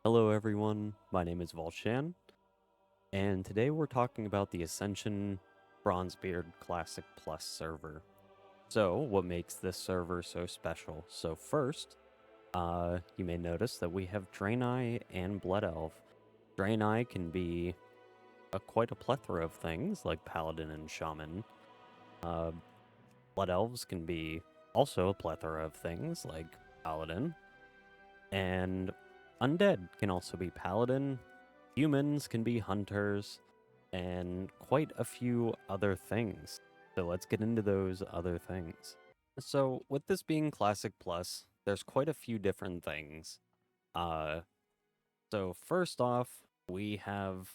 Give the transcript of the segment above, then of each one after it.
Hello everyone, my name is Volshan, and today we're talking about the Ascension Bronzebeard Classic Plus server. So, what makes this server so special? So first, you may notice that we have Draenei and Blood Elf. Draenei can be quite a plethora of things, like Paladin and Shaman. Uh, Blood Elves can be also a plethora of things, like Paladin. And Undead can also be Paladin, humans can be hunters, and quite a few other things. So let's get into those other things. So, with this being Classic Plus, there's quite a few different things. Uh, so first off, we have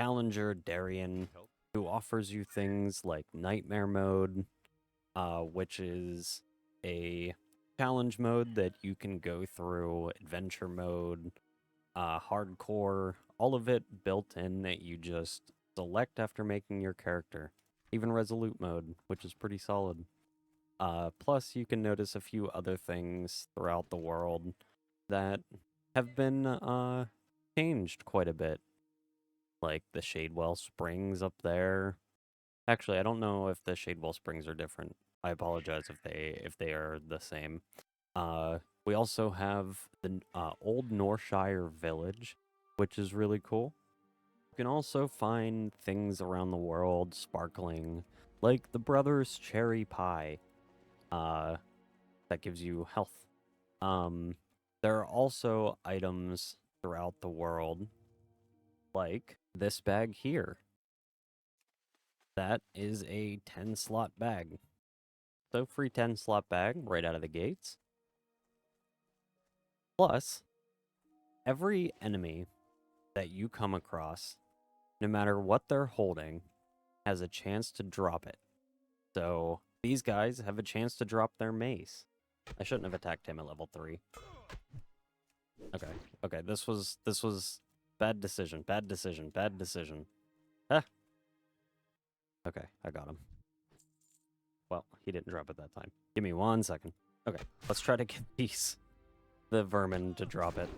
Challenger Darien, who offers you things like Nightmare Mode, which is a challenge mode that you can go through, adventure mode, hardcore, all of it built in that you just select after making your character. Even resolute mode, which is pretty solid. Plus, you can notice a few other things throughout the world that have been changed quite a bit, like the Shadewell Springs up there. Actually, I don't know if the Shadewell Springs are different. I apologize if they are the same. We also have the old Norshire Village, which is really cool. You can also find things around the world sparkling, like the Brothers Cherry Pie, uh, that gives you health. Um, there are also items throughout the world, like this bag here. That is a 10 slot bag. So, free 10 slot bag right out of the gates. Plus, every enemy that you come across, no matter what they're holding, has a chance to drop it. So these guys have a chance to drop their mace. I shouldn't have attacked him at level 3. Okay. Okay, this was bad decision. Bad decision. Bad decision. Ah. Okay, I got him. Well, he didn't drop it that time. Give me 1 second. Okay, let's try to get the vermin to drop it.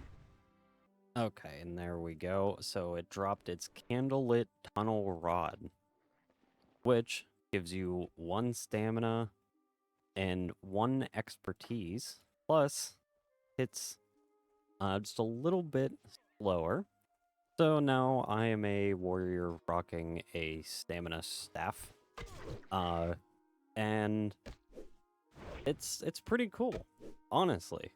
Okay, and there we go. So it dropped its candlelit tunnel rod, which gives you 1 stamina and 1 expertise. Plus, it's just a little bit slower. So now I am a warrior rocking a stamina staff. And it's pretty cool, honestly.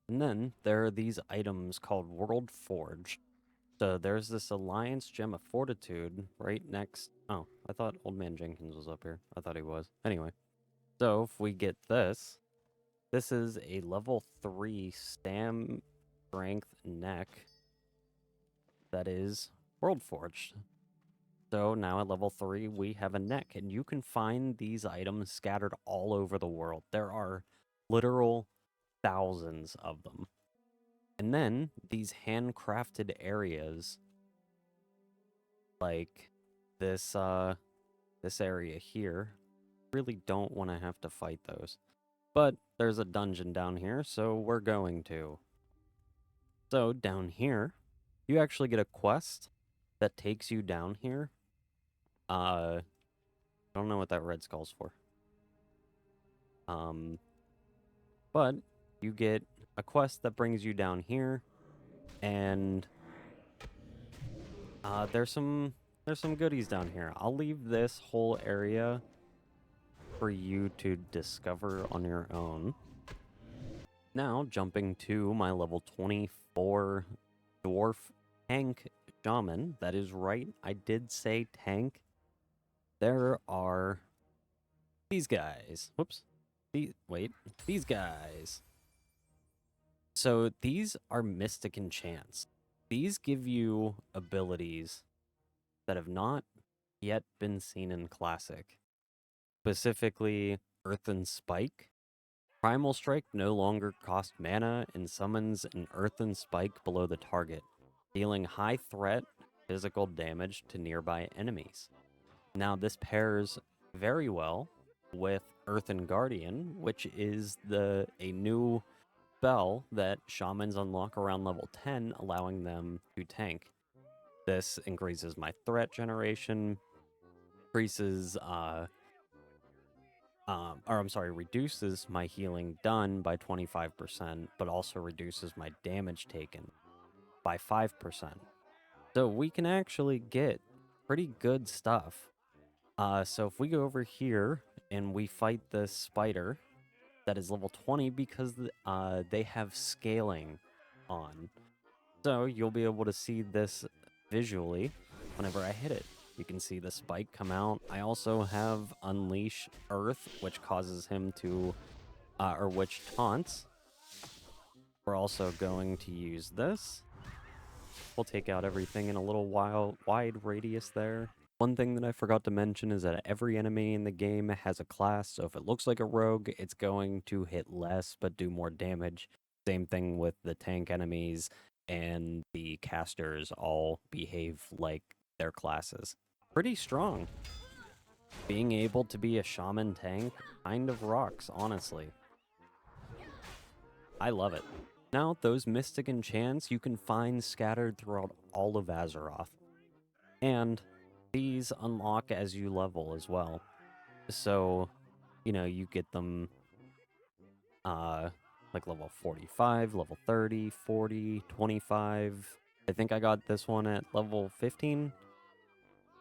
And then there are these items called World Forge. So there's this Alliance Gem of Fortitude right next. Oh, I thought Old Man Jenkins was up here. I thought he was. Anyway, so if we get this, this is a level 3 stam strength neck that is World Forged. So now at level 3, we have a neck, and you can find these items scattered all over the world. There are literal thousands of them. And then these handcrafted areas, like this area here, really don't want to have to fight those. But there's a dungeon down here, so we're going to. So down here, you actually get a quest that takes you down here. I don't know what that red skull's for. Um, but you get a quest that brings you down here, and there's some goodies down here. I'll leave this whole area for you to discover on your own. Now, jumping to my level 24 dwarf tank shaman. That is right, I did say tank. There are these guys. Whoops. These guys. So these are mystic enchants. These give you abilities that have not yet been seen in Classic. Specifically, Earthen Spike. Primal Strike no longer costs mana and summons an Earthen Spike below the target, dealing high threat physical damage to nearby enemies. Now, this pairs very well with Earthen Guardian, which is a new spell that shamans unlock around level 10, allowing them to tank. This increases my threat generation, increases, reduces my healing done by 25%, but also reduces my damage taken by 5%. So we can actually get pretty good stuff. So if we go over here and we fight this spider that is level 20 because they have scaling on. So you'll be able to see this visually whenever I hit it. You can see the spike come out. I also have Unleash Earth, which causes him to, or which taunts. We're also going to use this. We'll take out everything in a little wide radius there. One thing that I forgot to mention is that every enemy in the game has a class, so if it looks like a rogue, it's going to hit less but do more damage. Same thing with the tank enemies, and the casters all behave like their classes. Pretty strong. Being able to be a shaman tank kind of rocks, honestly. I love it. Now, those mystic enchants you can find scattered throughout all of Azeroth. And these unlock as you level as well. So, you get them like level 45, level 30, 40, 25. I think I got this one at level 15.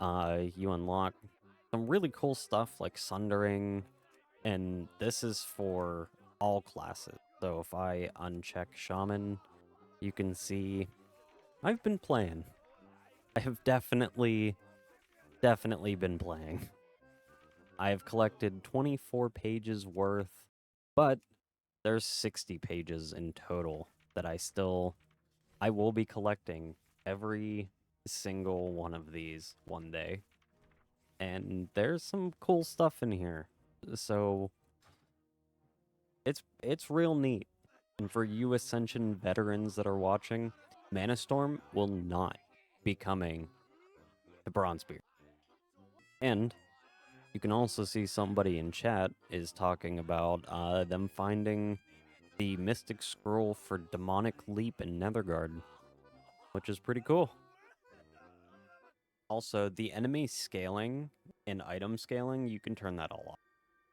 You unlock some really cool stuff like Sundering, and this is for all classes. So if I uncheck Shaman, you can see I've been playing. I have definitely been playing. I have collected 24 pages worth, but there's 60 pages in total that I will be collecting every single one of these one day. And there's some cool stuff in here. So it's real neat. And for you Ascension veterans that are watching, Mana Storm will not be coming to Bronzebeard. And you can also see somebody in chat is talking about them finding the Mystic Scroll for Demonic Leap in Netherguard, which is pretty cool. Also, the enemy scaling and item scaling, you can turn that all off.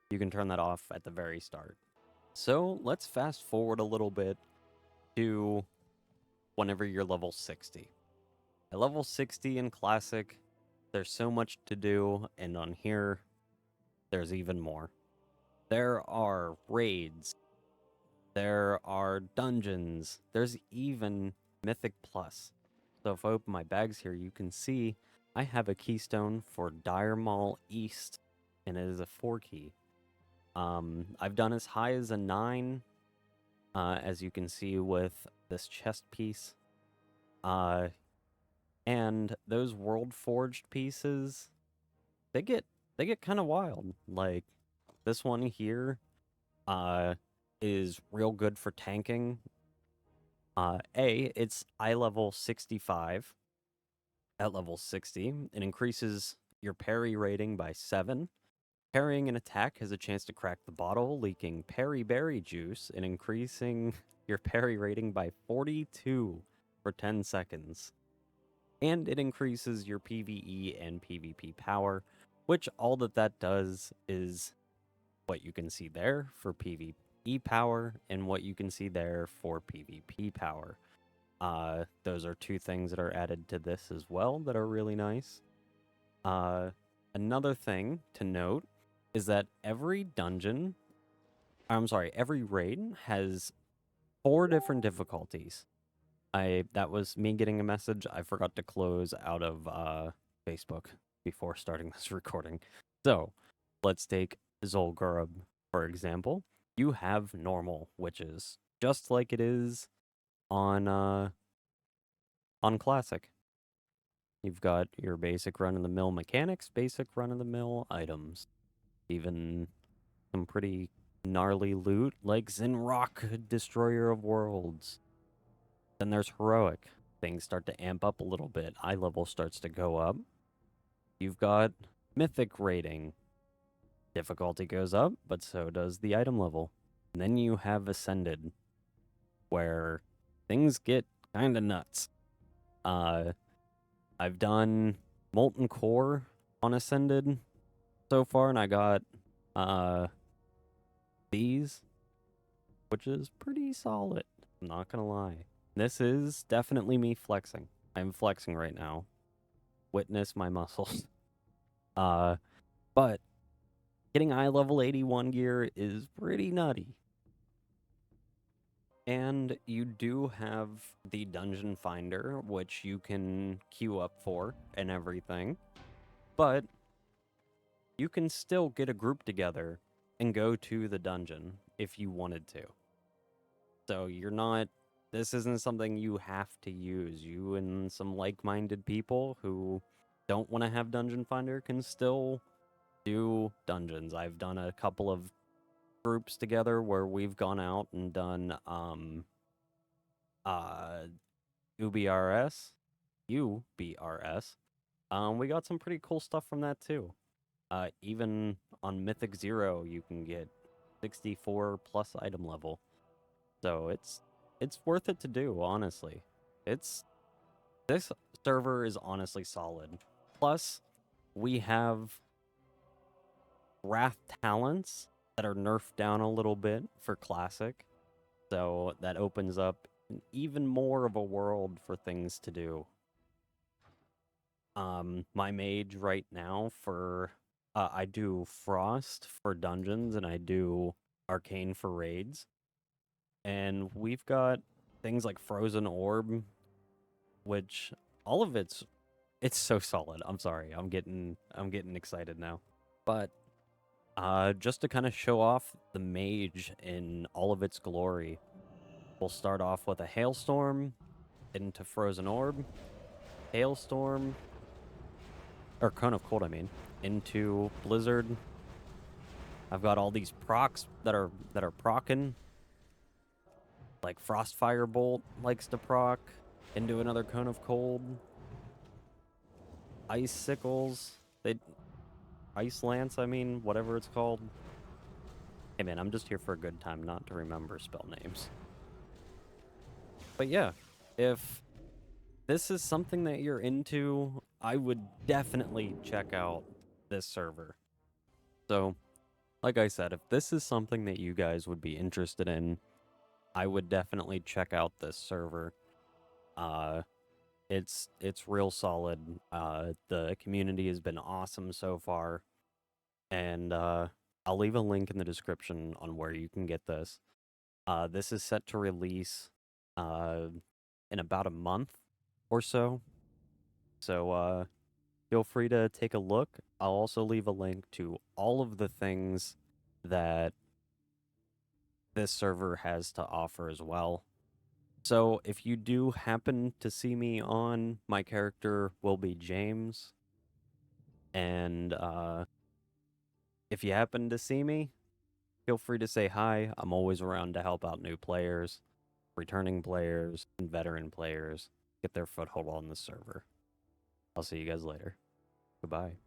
You can turn that off at the very start. So let's fast forward a little bit to whenever you're level 60. At level 60 in Classic, there's so much to do, and on here, there's even more. There are raids, there are dungeons, there's even Mythic Plus. So if I open my bags here, you can see I have a keystone for Dire Maul East, and it is a 4 key. I've done as high as a 9, as you can see with this chest piece. And those World Forged pieces, they get kind of wild. Like this one here, is real good for tanking. It's eye level 65. At level 60, it increases your parry rating by 7. Parrying an attack has a chance to crack the bottle, leaking Parry Berry Juice and increasing your parry rating by 42 for 10 seconds. And it increases your PvE and PvP power, which all that does is what you can see there for PvE power and what you can see there for PvP power. Those are two things that are added to this as well that are really nice. Another thing to note is that every raid has 4 different difficulties. That was me getting a message. I forgot to close out of Facebook before starting this recording. So, let's take Zolgurub, for example. You have normal witches, just like it is on Classic. You've got your basic run-of-the-mill mechanics, basic run-of-the-mill items. Even some pretty gnarly loot like Zinrock, Destroyer of Worlds. Then there's Heroic. Things start to amp up a little bit. Eye level starts to go up. You've got Mythic rating. Difficulty goes up, but so does the item level. And then you have Ascended. where things get kind of nuts. Uh, I've done Molten Core on Ascended so far, and I got uh these, which is pretty solid. I'm not gonna lie. This is definitely me flexing. I'm flexing right now. Witness my muscles. Uh, but getting eye level 81 gear is pretty nutty. And you do have the Dungeon Finder, which you can queue up for and everything. But you can still get a group together and go to the dungeon if you wanted to. So you're not, this isn't something you have to use. You and some like minded people who don't want to have Dungeon Finder can still do dungeons. I've done a couple of groups together where we've gone out and done uh UBRS. UBRS. We got some pretty cool stuff from that too. Even on Mythic Zero, you can get 64 plus item level. So it's worth it to do, honestly. It's this server is honestly solid. Plus, we have Wrath talents that are nerfed down a little bit for Classic. So that opens up even more of a world for things to do. My mage right now for I do Frost for dungeons and I do Arcane for raids. And we've got things like Frozen Orb, which all of it's so solid. I'm sorry. I'm getting excited now. But just to kind of show off the mage in all of its glory, we'll start off with a Hailstorm into Frozen Orb, Hailstorm, or Cone of Cold, I mean, into Blizzard. I've got all these procs that are proccing. Like Frostfire Bolt likes to proc into another Cone of Cold. Icicles, Ice Lance, I mean, whatever it's called. Hey man, I'm just here for a good time, not to remember spell names. But yeah, if this is something that you're into, I would definitely check out this server. So, like I said, if this is something that you guys would be interested in, I would definitely check out this server. Uh, it's real solid. The community has been awesome so far, and I'll leave a link in the description on where you can get this. This is set to release uh, in about a month or so. So feel free to take a look. I'll also leave a link to all of the things that this server has to offer as well. So if you do happen to see me on, my character will be James. And if you happen to see me, feel free to say hi. I'm always around to help out new players, returning players, and veteran players get their foothold on the server. I'll see you guys later. Goodbye.